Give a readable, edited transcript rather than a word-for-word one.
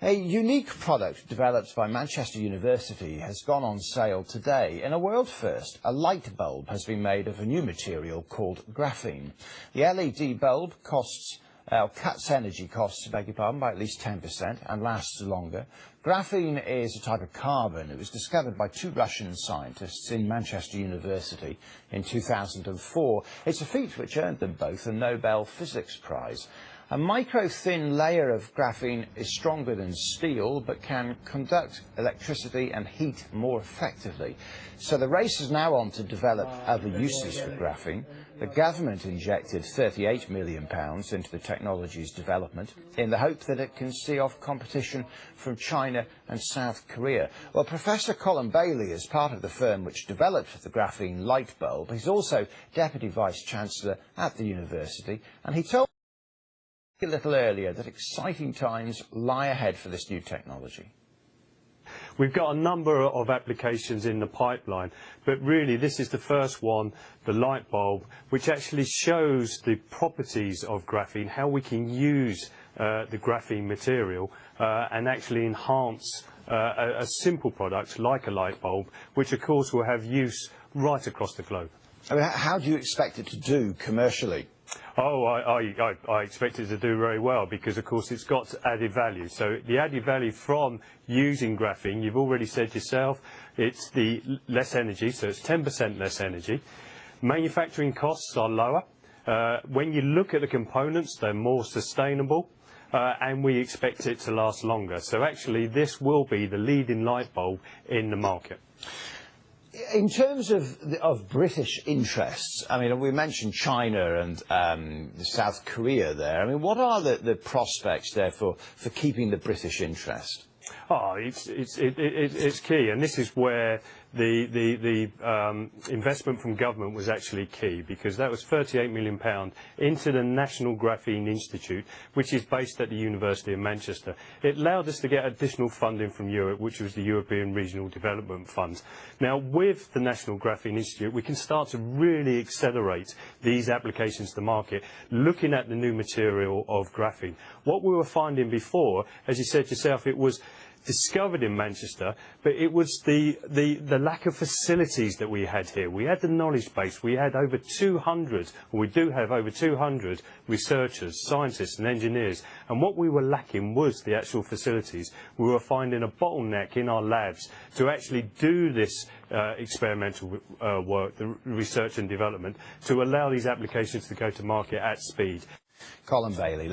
A unique product developed by Manchester University has gone on sale today. In a world first, a light bulb has been made of a new material called graphene. The LED bulb cuts energy costs, by at least 10% and lasts longer. Graphene is a type of carbon. It was discovered by two Russian scientists in Manchester University in 2004. It's a feat which earned them both a Nobel Physics Prize. A micro-thin layer of graphene is stronger than steel, but can conduct electricity and heat more effectively. So the race is now on to develop other uses for graphene. The government injected £38 million into the technology's development in the hope that it can see off competition from China and South Korea. Well, Professor Colin Bailey is part of the firm which developed the graphene light bulb. He's also Deputy Vice-Chancellor at the university, and he told a little earlier that exciting times lie ahead for this new technology. We've got a number of applications in the pipeline, but really this is the first one, the light bulb, which actually shows the properties of graphene, how we can use the graphene material and actually enhance a simple product like a light bulb, which of course will have use right across the globe. I mean, how do you expect it to do commercially? Oh, I expect it to do very well because, of course, it's got added value. So the added value from using graphene, you've already said yourself, it's the less energy, so it's 10% less energy. Manufacturing costs are lower. When you look at the components, they're more sustainable, and we expect it to last longer. So actually, this will be the leading light bulb in the market. In terms of British interests, I mean, we mentioned China and South Korea there. I mean, what are the prospects there for keeping the British interest? Oh, it's key, and this is where the investment from government was actually key, because that was £38 million into the National Graphene Institute, which is based at the University of Manchester. It allowed us to get additional funding from Europe, which was the European Regional Development Fund. Now, with the National Graphene Institute, we can start to really accelerate these applications to the market, looking at the new material of graphene. What we were finding before, as you said yourself, it was discovered in Manchester, but it was the lack of facilities that we had here. We had the knowledge base. We had over 200, or we do have over 200 researchers, scientists and engineers, and what we were lacking was the actual facilities. We were finding a bottleneck in our labs to actually do this experimental work, the research and development, to allow these applications to go to market at speed. Colin Bailey,